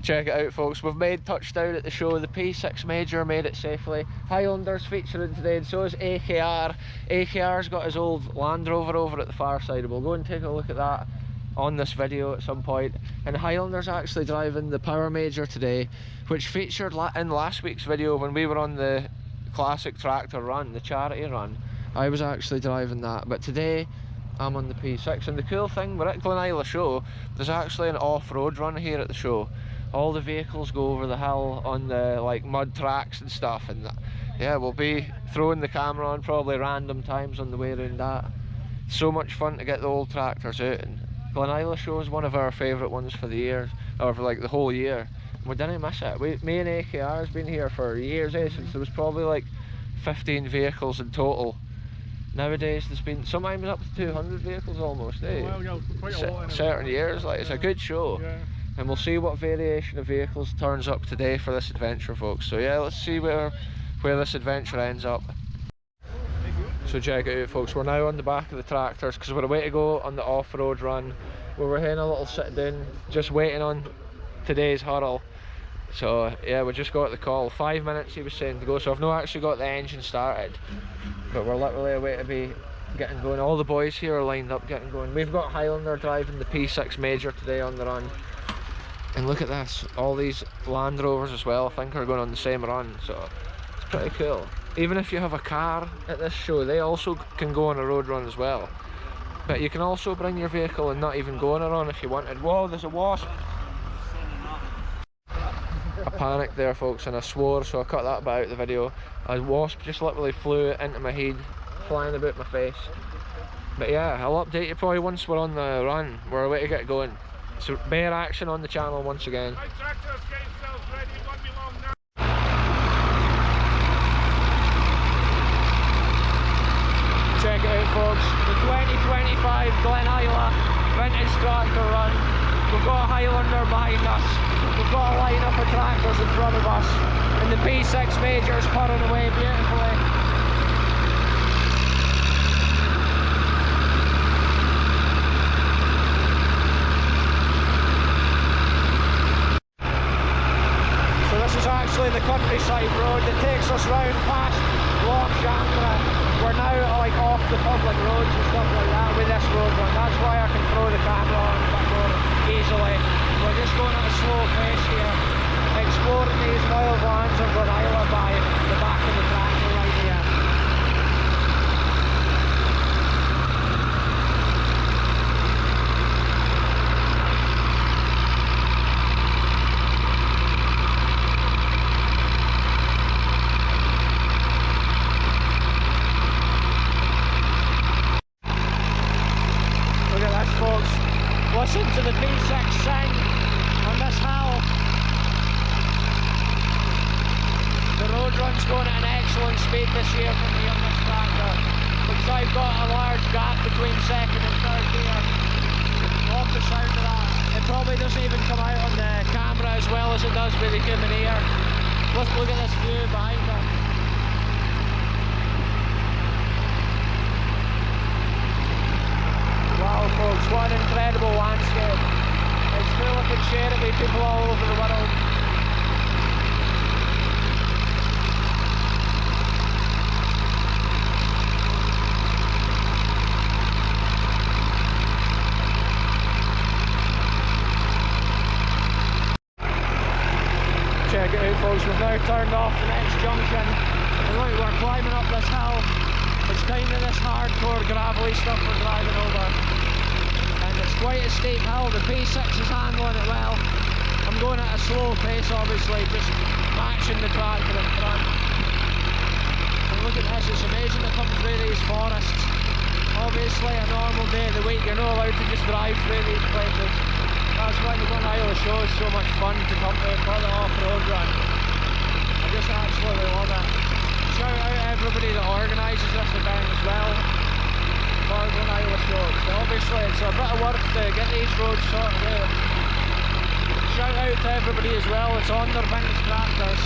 Check it out, folks. We've made touchdown at the show. The P6 Major made it safely. Highlanders featuring today, and so is AKR. AKR's got his old Land Rover over at the far side. We'll go and take a look at that on this video at some point. And Highlanders actually driving the Power Major today, which featured in last week's video when we were on the classic tractor run, the charity run. I was actually driving that, but today I'm on the P6. And the cool thing, we're at Glenisla show, there's actually an off-road run here at the show. All the vehicles go over the hill on the like mud tracks and stuff, and yeah, we'll be throwing the camera on probably random times on the way around that. So much fun to get the old tractors out, and Glenisla show is one of our favourite ones for the year, or for like the whole year. We didn't miss it. Me and AKR has been here for years, since there was probably like 15 vehicles in total. Nowadays there's been sometimes up to 200 vehicles almost, Well, yeah, quite a lot in certain years, like it's a good show. Yeah. And we'll see what variation of vehicles turns up today for this adventure, folks. So yeah, let's see where this adventure ends up. So check it out, folks, we're now on the back of the tractors because we're away to go on the off-road run. We were having a little sit down, just waiting on today's hurl. So yeah, we just got the call. 5 minutes he was saying to go, so I've not actually got the engine started, but we're literally away to be getting going. All the boys here are lined up getting going. We've got Highlander driving the P6 Major today on the run. And look at this, all these Land Rovers as well, I think are going on the same run, so it's pretty cool. Even if you have a car at this show, they also can go on a road run as well. But you can also bring your vehicle and not even go on a run if you wanted. Whoa, there's a wasp! I panicked there, folks, and I swore, so I cut that bit out of the video. A wasp just literally flew into my head, flying about my face. But yeah, I'll update you probably once we're on the run. We're away to get going. So bear action on the channel once again. Right, tractors, get yourselves ready, it won't be long now. Check it out, folks, the 2025 Glenisla Vintage Tractor Run. We've got a Highlander behind us, we've got a line-up of tractors in front of us, and the P6 Major is purring away beautifully. The countryside road that takes us round past Loch Chandra. We're now like off the public roads and stuff like that with this road run. That's why I can throw the camera on a bit more easily. We're just going at a slow pace here, exploring these wild lands of Glenisla by the back of the tractor right here. Listen to the P6 sing on this hill. The road run's going at an excellent speed this year for me on this tractor, because I've got a large gap between second and third gear. Off the sound of that, it probably doesn't even come out on the camera as well as it does with the human ear. Let's look at this view behind us. Wow, folks, what an incredible landscape. It's cool if I can share it with people all over the world. Check it out, folks, we've now turned off the next junction. And look, we're climbing up this hill. It's kind of this hardcore gravelly stuff we're driving over, and it's quite a steep hill. The P6 is handling it well. I'm going at a slow pace, obviously, just matching the tractor in front. And look at this, it's amazing to come through these forests. Obviously a normal day of the week you're not allowed to just drive through these places. That's why the Glenisla show is so much fun to come to for the off-road run. I just absolutely love it. Shout out everybody that organises this event as well for the Glenisla show. So obviously it's a bit of work to get these roads sorted out. Shout out to everybody as well that's on their vintage tractors.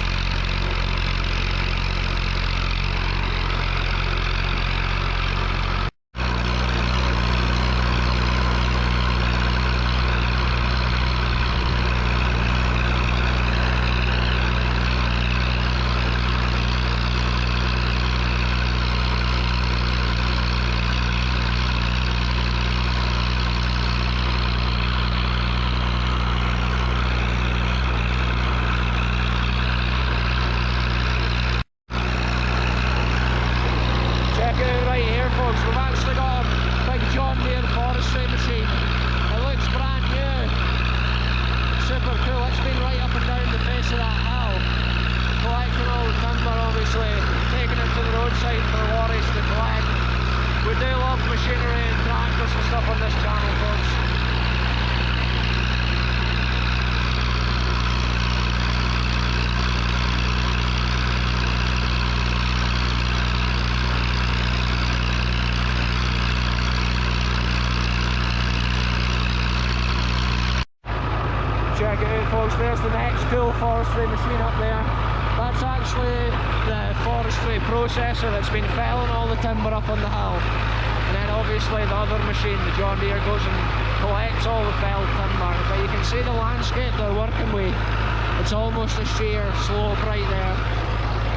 machinery and tractors and stuff on this channel, folks. Check it out, folks, there's the next cool forestry machine up there. That's actually the forestry processor that's been felling all the timber up on the hill. And then obviously the other machine, the John Deere, goes and collects all the felled timber. But you can see the landscape they're working with. It's almost a sheer slope right there.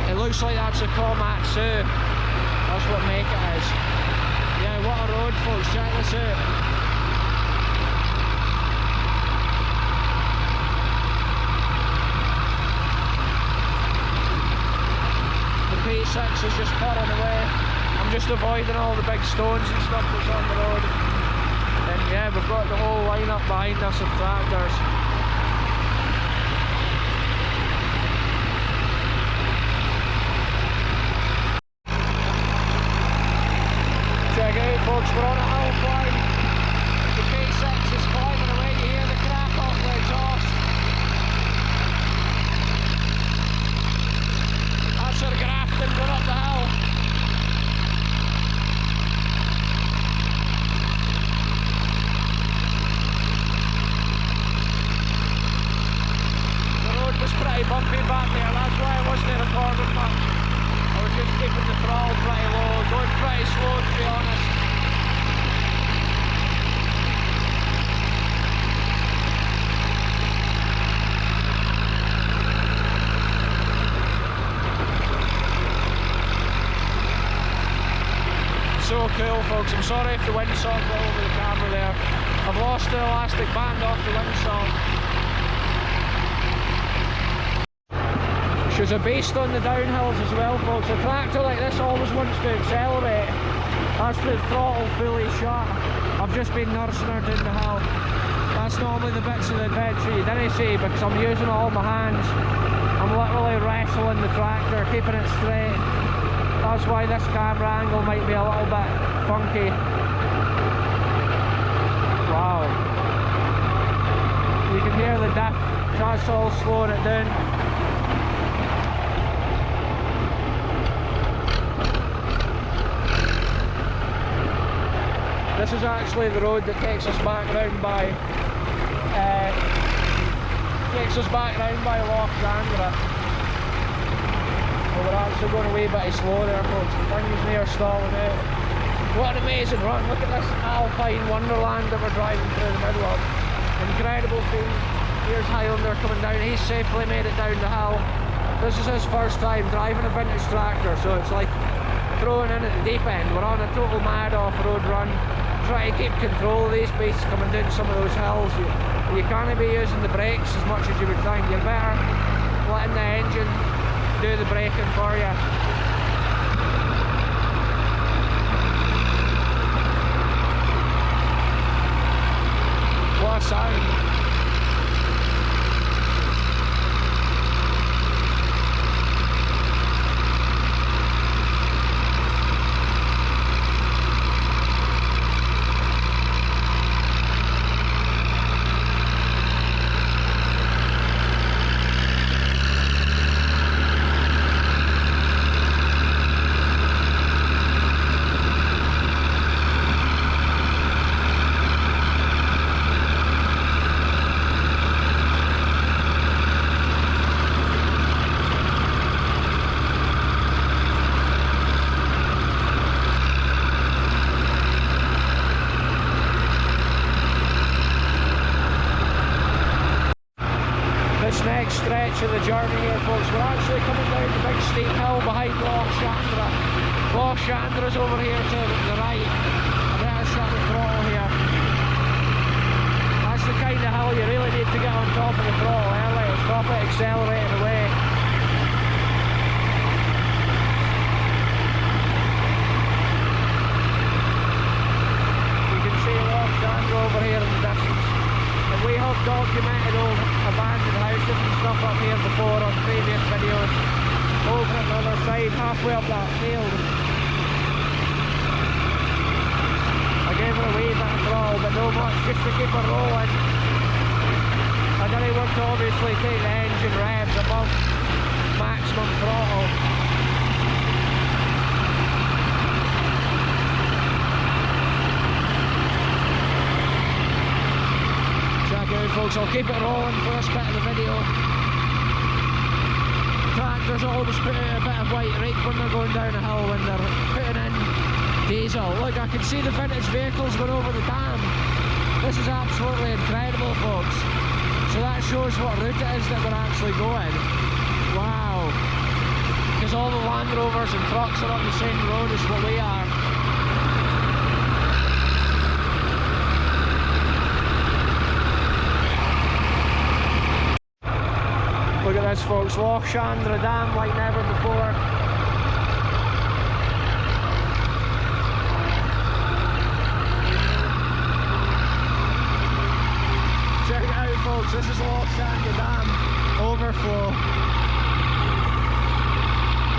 It looks like that's a Komatsu. That's what make it is. Yeah, what a road, folks, check this out. P6 is just putting away. I'm just avoiding all the big stones and stuff that's on the road. And yeah, we've got the whole lineup behind us of tractors. Check it out, folks, we're on a hill climb. The P6 is climbing away, you hear the crack off the exhaust. That's our grafting going up the hill. The road was pretty bumpy back there, that's why I wasn't recording much. I was just keeping the throttle pretty low, going pretty slow to be honest. So cool, folks. I'm sorry if the windsock got over the camera there. I've lost the elastic band off the windsock. She's a beast on the downhills as well, folks. A tractor like this always wants to accelerate. That's the throttle fully shut. I've just been nursing her down the hill. That's normally the bits of the adventure you didn't see because I'm using all my hands. I'm literally wrestling the tractor, keeping it straight. That's why this camera angle might be a little bit funky. Wow. You can hear the diff, that's all slowing it down. This is actually the road that takes us back round by Loch Sandra. We're actually going a wee bit slow there, folks. The thing's near stalling out. What an amazing run. Look at this alpine wonderland that we're driving through the middle of. Incredible thing. Here's Highlander coming down. He's safely made it down the hill. This is his first time driving a vintage tractor, so it's like throwing in at the deep end. We're on a total mad off-road run. Try to keep control of these beasts coming down some of those hills. You can't be using the brakes as much as you would think. You're better letting the engine do the braking for you. What a sound. This next stretch of the journey here, folks, we're actually coming down the big steep hill behind Loch Sandra. Loch Sandra's over here to the right. I better shut the throttle here. That's the kind of hill you really need to get on top of the throttle early and stop it accelerating away. You can see Loch Sandra over here in the distance. And we have documented old abandoned houses and stuff up here before on previous videos. Over at the other side, halfway up that field. so much just to keep it rolling. I didn't want to obviously take the engine revs above maximum throttle. Check it out folks, I'll keep it rolling for this bit of the video. Tractors always put out a bit of white rake when they're going down a hill when they're putting in diesel. Look, I can see the vintage vehicles going over the dam. This is absolutely incredible folks. So that shows what route it is that we're actually going. Wow. Because all the Land Rovers and trucks are on the same road as what we are. Look at this folks, Loch Chandra Dam like never before. Check it out folks, this is Loch Chandra Dam overflow.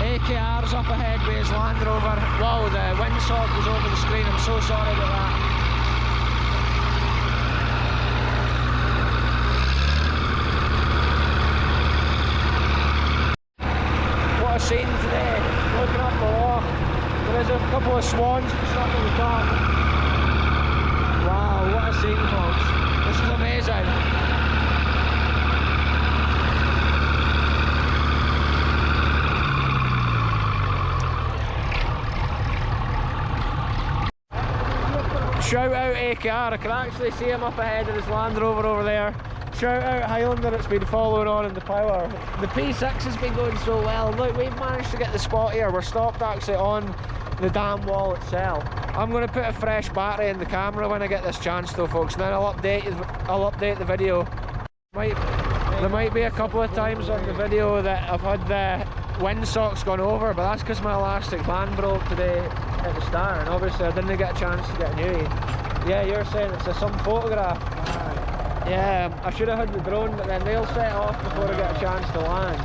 AKR's up ahead with his Land Rover. Wow, the windsock was over the screen, I'm so sorry about that. Scene today, looking up the loch. There is a couple of swans just up at the top. Wow, what a scene folks. This is amazing. Shout out AKR, I can actually see him up ahead in his Land Rover over there. Shout out Highlander that's been following on in the power. The P6 has been going so well. Look, we've managed to get the spot here. We're stopped actually on the dam wall itself. I'm going to put a fresh battery in the camera when I get this chance though folks, and then I'll update the video. There might be a couple of times on the video that I've had the windsocks gone over, but that's because my elastic band broke today at the start, and obviously I didn't get a chance to get a new one. Yeah, you're saying it's some photograph. Yeah, I should have had the drone, but then they'll set off before I get a chance to land.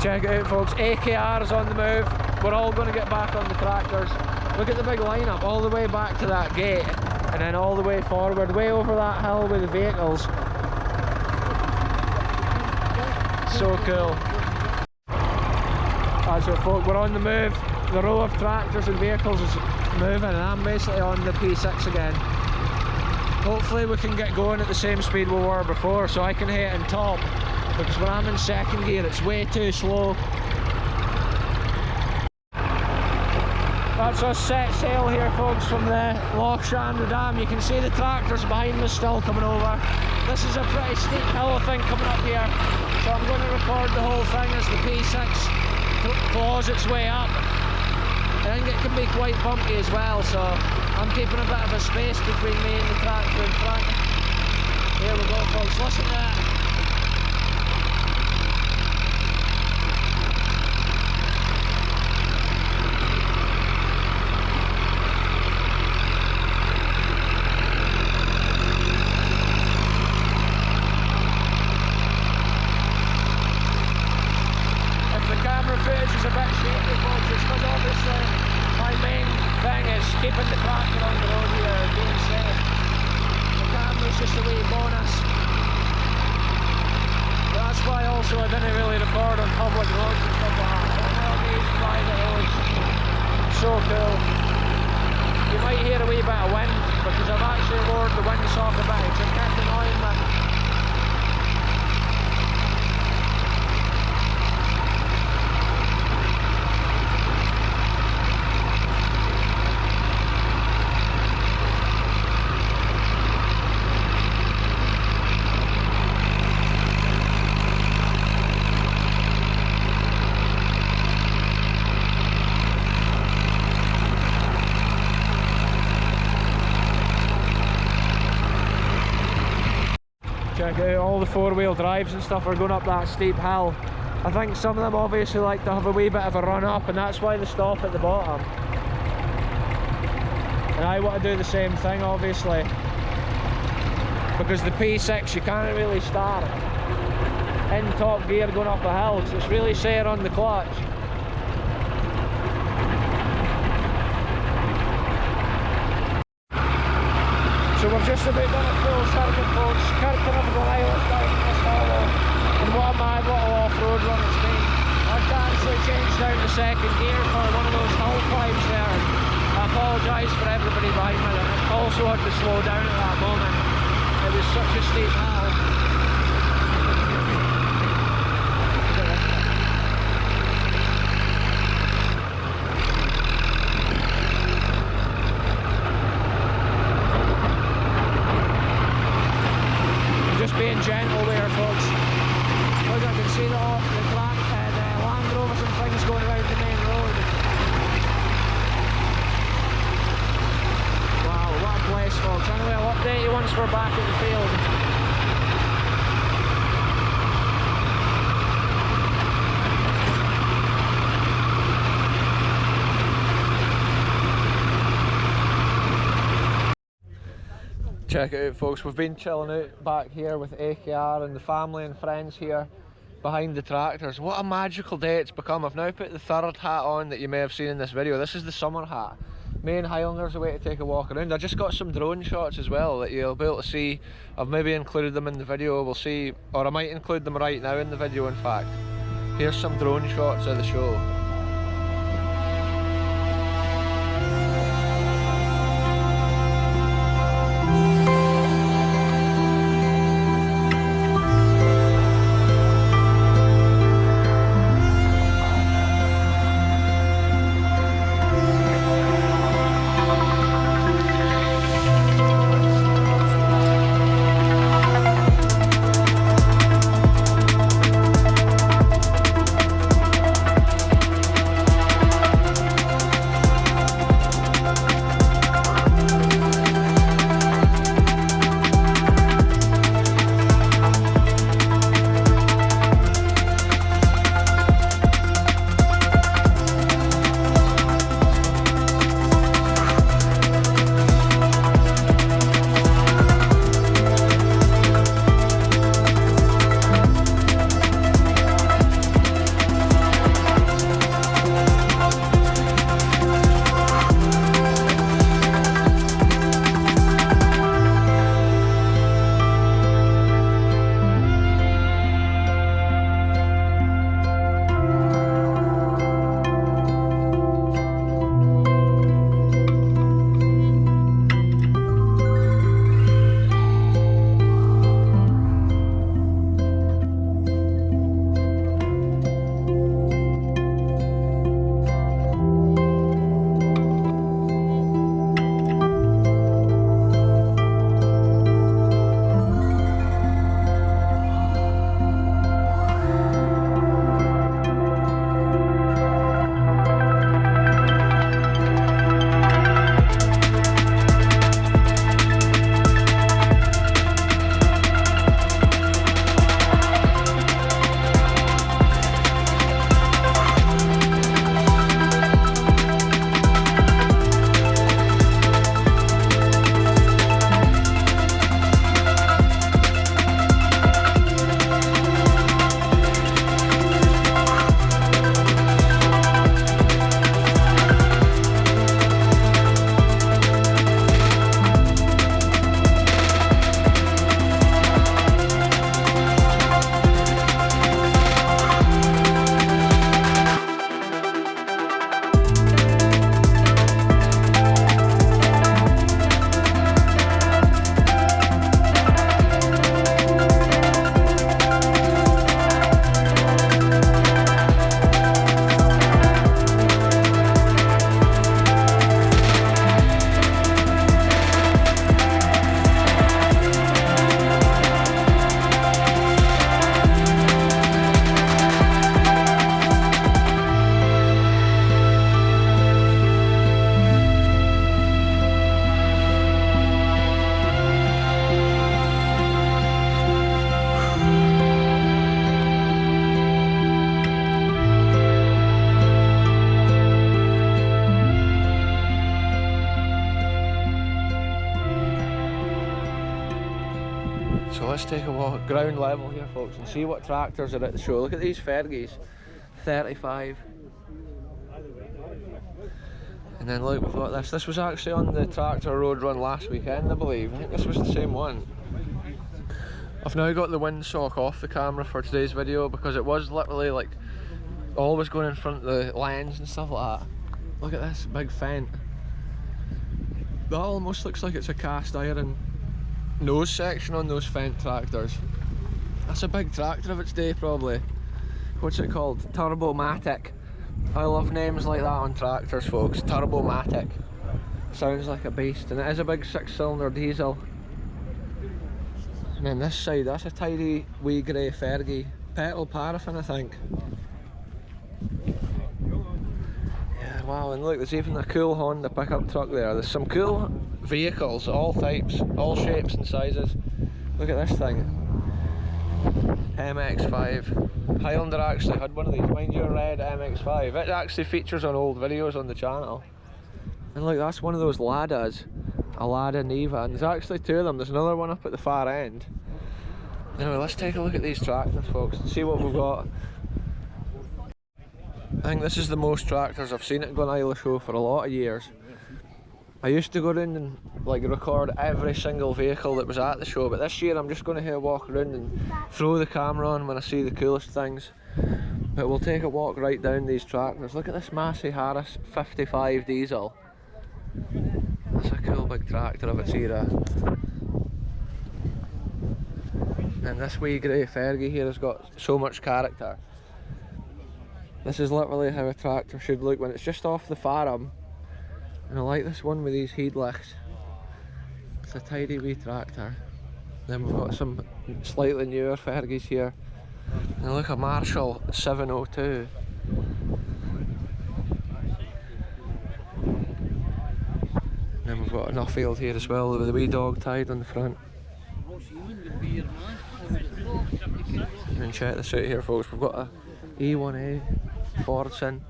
Check it out folks, AKR's on the move. We're all going to get back on the tractors. Look at the big lineup all the way back to that gate and then all the way forward, way over that hill with the vehicles. So cool. That's it folks, we're on the move. The row of tractors and vehicles is moving and I'm basically on the P6 again. Hopefully we can get going at the same speed we were before so I can hit in top, because when I'm in second gear it's way too slow. That's us set sail here folks from the Loch Chandra Dam. You can see the tractors behind us still coming over. This is a pretty steep hill I think coming up here, so I'm going to record the whole thing as the P6 claws its way up. I think it can be quite bumpy as well, so I'm keeping a bit of a space between me and the tractor in front. Here we go folks, listen to that. If the camera footage is a bit shaky folks, it's because obviously my main thing is keeping the tractor on the road here and being safe. The camera's just a wee bonus. But that's why also I didn't really record on public roads and stuff like that. Only on these private roads. So cool. You might hear a wee bit of wind because I've actually lowered the windsock a bit. It's kept annoying me. Check out all the four-wheel drives and stuff are going up that steep hill. I think some of them obviously like to have a wee bit of a run up and that's why they stop at the bottom. And I want to do the same thing obviously. Because the P6 you can't really start in top gear going up a hill, so it's really sore on the clutch. we've just about done a full circuit, folks. Kirking of Glenisla down this hollow. And what a mad little off-road run it's been. I had to actually change down to second gear for one of those hill climbs there. I apologise for everybody behind me. I also had to slow down at that moment. It was such a steep hill. Being gentle there, folks. Look, I can see the Land Rovers and things going around the main road. Wow, what a place, folks. Anyway, I'll update you once we're back at the field. Check it out, folks, we've been chilling out back here with AKR and the family and friends here behind the tractors. What a magical day it's become. I've now put the third hat on that you may have seen in this video. This is the summer hat. Me and Highlanders away to take a walk around. I just got some drone shots as well that you'll be able to see. I've maybe included them in the video, we'll see, or I might include them right now in the video in fact. Here's some drone shots of the show. So let's take a walk ground level here, folks, and see what tractors are at the show. Look at these Fergies, 35. And And then look, we've got this. This was actually on the tractor road run last weekend, I believe. I think this was the same one. I've now got the windsock off the camera for today's video because it was literally like always going in front of the lens and stuff like that. Look at this big fent. That almost looks like it's a cast iron nose section on those Fent tractors. That's a big tractor of its day probably. What's it called? Turbomatic. I love names like that on tractors, folks. Turbomatic. Sounds like a beast, and it is a big 6-cylinder diesel. And then this side, that's a tidy wee grey Fergie. Petrol paraffin, I think. Yeah, wow, and look, there's even a cool Honda pickup truck there. There's some cool vehicles, all types, all shapes and sizes. Look at this thing. MX-5. Highlander actually had one of these. Mind you, a red MX-5. It actually features on old videos on the channel. And look, that's one of those Ladas. A Lada Niva. And there's actually two of them. There's another one up at the far end. Anyway, let's take a look at these tractors, folks, and see what we've got. I think this is the most tractors I've seen at Glenisla show for a lot of years. I used to go around and like record every single vehicle that was at the show, but this year I'm just going to have a walk around and throw the camera on when I see the coolest things. But we'll take a walk right down these tractors. Look at this Massey Harris 55 diesel. That's a cool big tractor of its era. And this wee grey Fergie here has got so much character. This is literally how a tractor should look when it's just off the farm. And I like this one with these headlights. It's a tidy wee tractor. Then we've got some slightly newer Fergies here. And look, a Marshall 702. Then we've got an off-field here as well with a wee dog tied on the front. And check this out here, folks. We've got a E1A Fordson,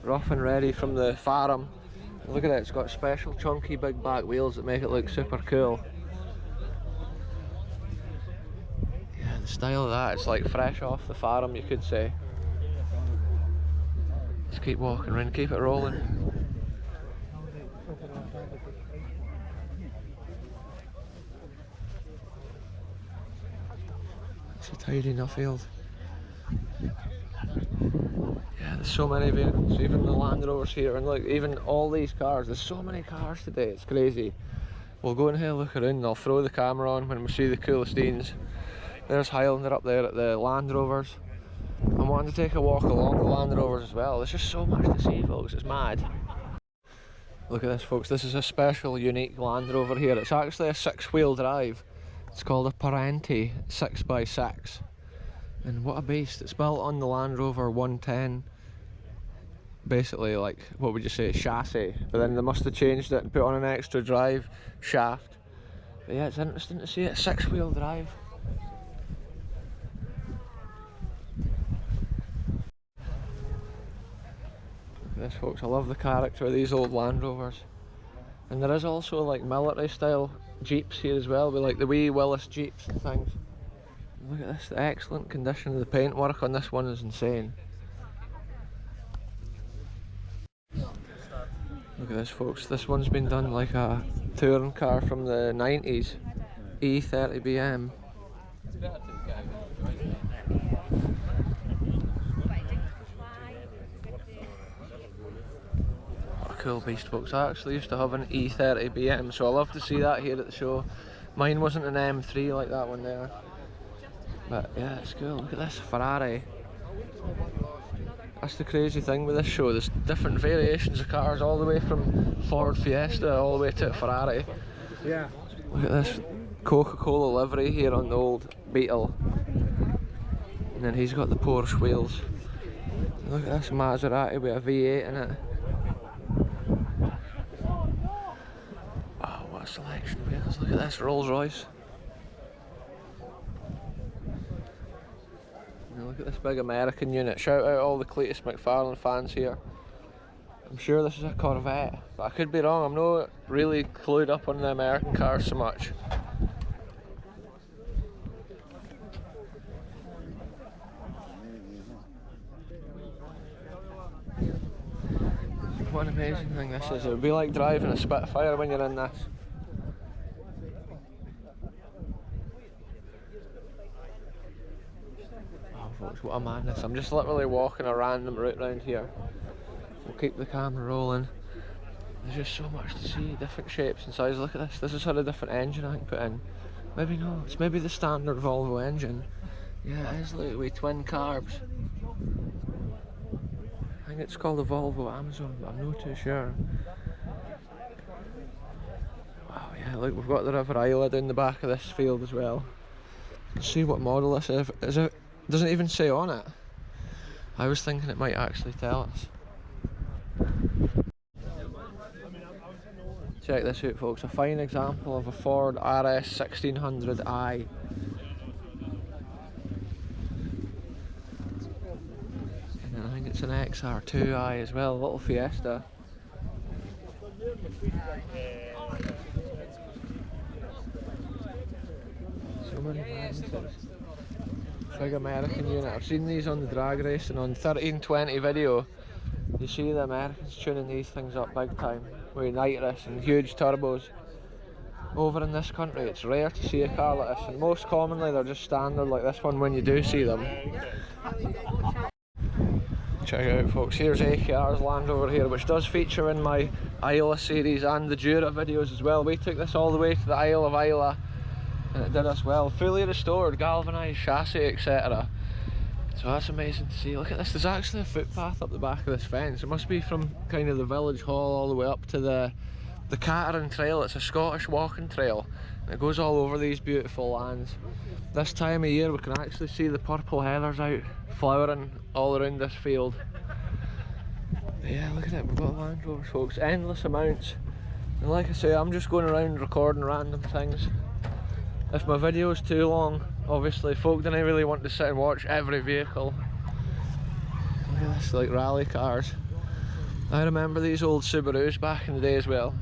rough and ready from the farm. Look at it, it's got special chunky big back wheels that make it look super cool. Yeah, the style of that, it's like fresh off the farm, you could say. Just keep walking around, keep it rolling. It's a tidy enough field. Yeah, there's so many vehicles, even the Land Rovers here, and look, even all these cars, there's so many cars today, it's crazy. We'll go and have a look around and I'll throw the camera on when we see the coolest scenes. There's Highlander up there at the Land Rovers. I'm wanting to take a walk along the Land Rovers as well. There's just so much to see, folks, it's mad. Look at this, folks, this is a special, unique Land Rover here. It's actually a 6-wheel drive. It's called a Parenti 6x6. And what a beast. It's built on the Land Rover 110. Basically, like, what would you say, chassis. But then they must have changed it and put on an extra drive shaft. But yeah, it's interesting to see it, 6-wheel drive. Look at this, folks, I love the character of these old Land Rovers. And there is also like military style Jeeps here as well, with like the wee Willis Jeeps and things. Look at this, the excellent condition of the paintwork on this one is insane. Look at this, folks, this one's been done like a touring car from the 90s, E30BM. What a cool beast, folks. I actually used to have an E30BM, so I love to see that here at the show. Mine wasn't an M3 like that one there. But yeah, it's cool. Look at this Ferrari. That's the crazy thing with this show. There's different variations of cars, all the way from Ford Fiesta all the way to a Ferrari. Yeah. Look at this Coca-Cola livery here on the old Beetle. And then he's got the Porsche wheels. Look at this Maserati with a V8 in it. Oh, what a selection of vehicles. Look at this Rolls Royce. And look at this big American unit. Shout out all the Cletus McFarlane fans here. I'm sure this is a Corvette, but I could be wrong. I'm not really clued up on the American cars so much. What an amazing thing this is. It would be like driving a Spitfire when you're in this. Oh folks, what a madness. I'm just literally walking a random route round here. We'll keep the camera rolling. There's just so much to see, different shapes and sizes. Look at this. This is had a different engine I can put in. Maybe no, it's maybe the standard Volvo engine. Yeah, it is, look, with twin carbs. I think it's called a Volvo Amazon, but I'm not too sure. Wow, yeah, look, we've got the River Isla down the back of this field as well. Let's see what model this is. It doesn't even say on it. I was thinking it might actually tell us. Check this out folks, a fine example of a Ford RS 1600i. And then I think it's an XR2i as well, a little Fiesta. So many madnesses. Big American unit. I've seen these on the drag race and on 1320 video. You see the Americans tuning these things up big time with nitrous and huge turbos. Over in this country it's rare to see a car like this, and most commonly they're just standard like this one when you do see them. Check it out folks, here's AKR's Land Rover here, which does feature in my Isla series and the Jura videos as well. We took this all the way to the Isle of Isla and it did us well. Fully restored, galvanised chassis, etc. So that's amazing to see. Look at this, there's actually a footpath up the back of this fence. It must be from kind of the village hall all the way up to the Cateran Trail. It's a Scottish walking trail and it goes all over these beautiful lands. This time of year we can actually see the purple heathers out flowering all around this field. But yeah, look at it, we've got Land Rovers folks, endless amounts. And like I say, I'm just going around recording random things. If my video's too long, obviously folk didn't really want to sit and watch every vehicle. Look at this, like rally cars. I remember these old Subarus back in the day as well.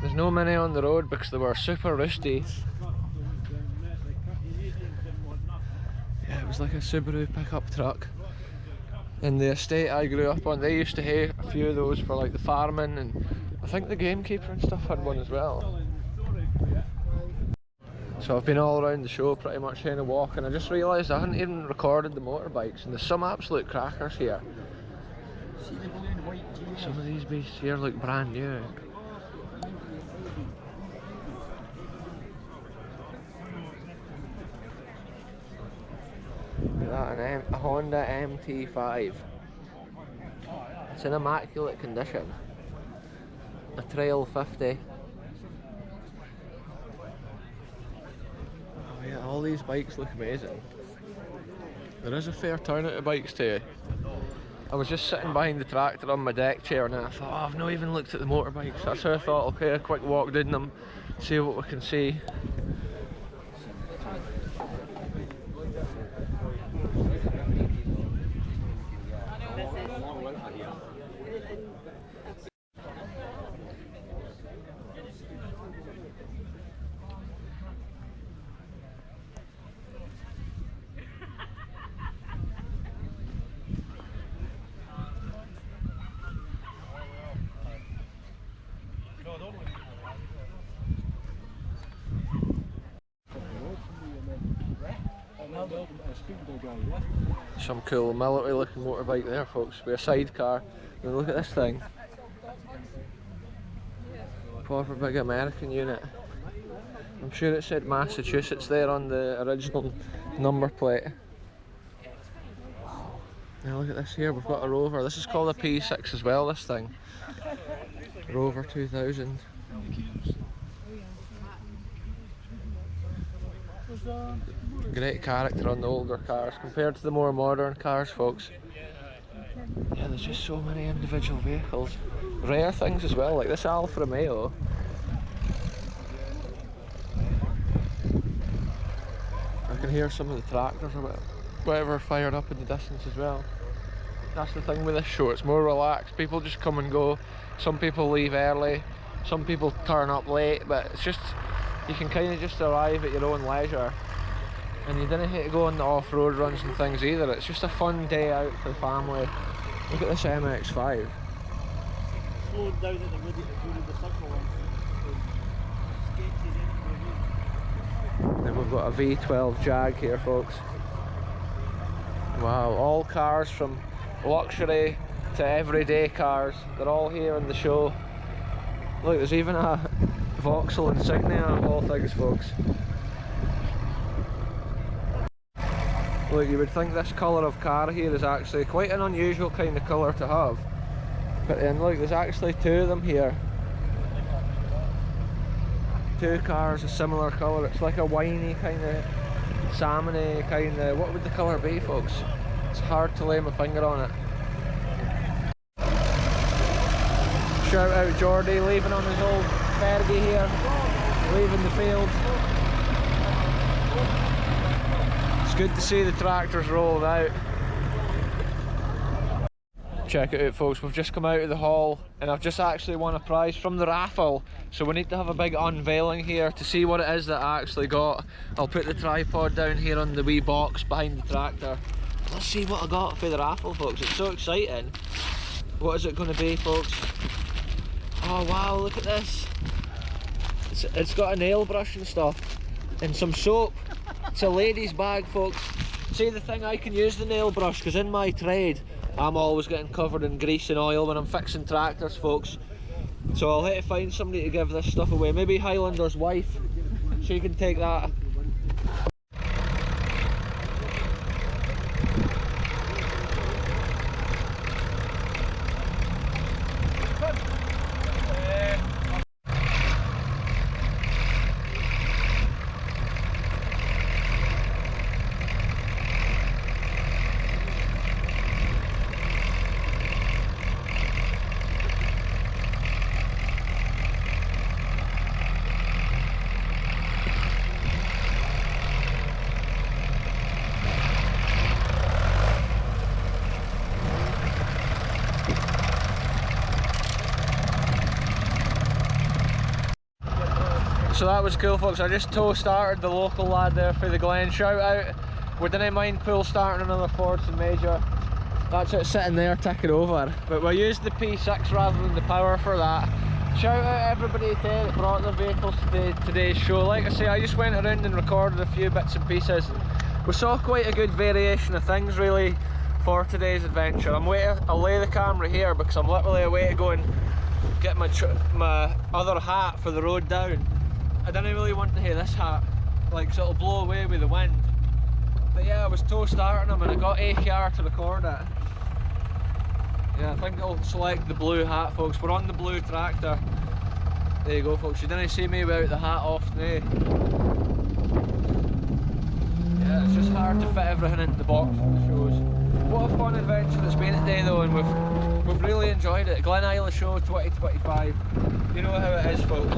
There's no many on the road because they were super rusty. Yeah, it was like a Subaru pickup truck. In the estate I grew up on, they used to have a few of those for like the farming, and I think the gamekeeper and stuff had one as well. So I've been all around the show pretty much kind of walking. I just realised I hadn't even recorded the motorbikes, and there's some absolute crackers here. Some of these beasts here look brand new. Look at that, a Honda MT5. It's in immaculate condition. A Trail 50. Oh yeah, all these bikes look amazing. There is a fair turnout of bikes too. I was just sitting behind the tractor on my deck chair and then I thought, oh, I've not even looked at the motorbikes. That's how I thought, okay, a quick walk down them, see what we can see. Some cool military looking motorbike there folks, with a sidecar. And look at this thing. Proper big American unit. I'm sure it said Massachusetts there on the original number plate. Now look at this here, we've got a Rover. This is called a P6 as well, this thing. Rover 2000. Great character on the older cars compared to the more modern cars folks. Yeah, there's just so many individual vehicles. Rare things as well, like this Alfa Romeo. I can hear some of the tractors or whatever fired up in the distance as well. That's the thing with this show, it's more relaxed. People just come and go. Some people leave early, some people turn up late, but it's just, you can kind of just arrive at your own leisure. And you didn't have to go on the off-road runs and things either. It's just a fun day out for the family. Look at this MX-5. slowed down at the wood the circle one. Then we've got a V12 Jag here, folks. Wow, all cars from luxury to everyday cars, they're all here in the show. Look, there's even a Vauxhall insignia of all things, folks. Look, you would think this colour of car here is actually quite an unusual kind of colour to have. But then look, there's actually two of them here. Two cars a similar colour. It's like a winey kind of, salmony kind of, what would the colour be, folks? It's hard to lay my finger on it. Shout out Geordie, leaving on his old Fergie here, leaving the field. It's good to see the tractors rolling out. Check it out, folks, we've just come out of the hall and I've just actually won a prize from the raffle, so we need to have a big unveiling here to see what it is that I actually got. I'll put the tripod down here on the wee box behind the tractor. Let's see what I got for the raffle, folks. It's so exciting. What is it going to be, folks? Oh wow, look at this. It's got a nail brush and stuff and some soap. It's a lady's bag, folks. See, the thing, I can use the nail brush because in my trade I'm always getting covered in grease and oil when I'm fixing tractors, folks. So I'll have to find somebody to give this stuff away. Maybe Highlander's wife, she can take that. So that was cool, folks. I just tow started the local lad there for the Glen. Shout out, we didn't mind pull starting another Fordson Major. That's it sitting there ticking over. But we used the P6 rather than the power for that. Shout out everybody today that brought their vehicles to today's show. Like I say, I just went around and recorded a few bits and pieces. We saw quite a good variation of things really for today's adventure. I'll lay the camera here because I'm literally away to go and get my other hat for the road down. I didn't really want to have this hat, like, so it'll blow away with the wind. But yeah, I was tow starting them and I got AKR to record it. Yeah, I think I'll select the blue hat, folks. We're on the blue tractor. There you go, folks. You didn't see me without the hat off today. Yeah, it's just hard to fit everything into the box for the shows. What a fun adventure it's been today though, and we've really enjoyed it. Glenisla Show 2025. You know how it is, folks.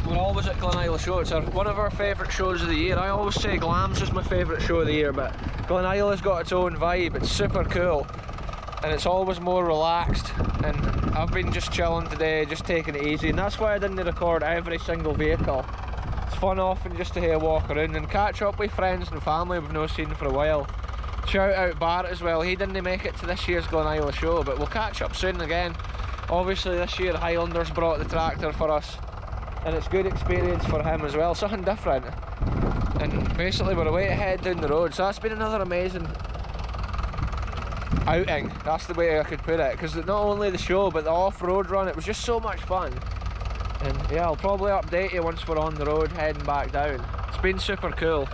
We're always at Glenisla Show. It's one of our favourite shows of the year. I always say Glams is my favourite show of the year, but Glenisla's got its own vibe. It's super cool and it's always more relaxed, and I've been just chilling today, just taking it easy, and that's why I didn't record every single vehicle. It's fun often just to have a walk around and catch up with friends and family we've not seen for a while. Shout out Barrett as well. He didn't make it to this year's Glenisla Show, but we'll catch up soon again. Obviously this year Highlanders brought the tractor for us and it's good experience for him as well, something different. And basically we're away to head down the road, so that's been another amazing outing, that's the way I could put it, because not only the show but the off-road run, it was just so much fun. And yeah, I'll probably update you once we're on the road heading back down. It's been super cool.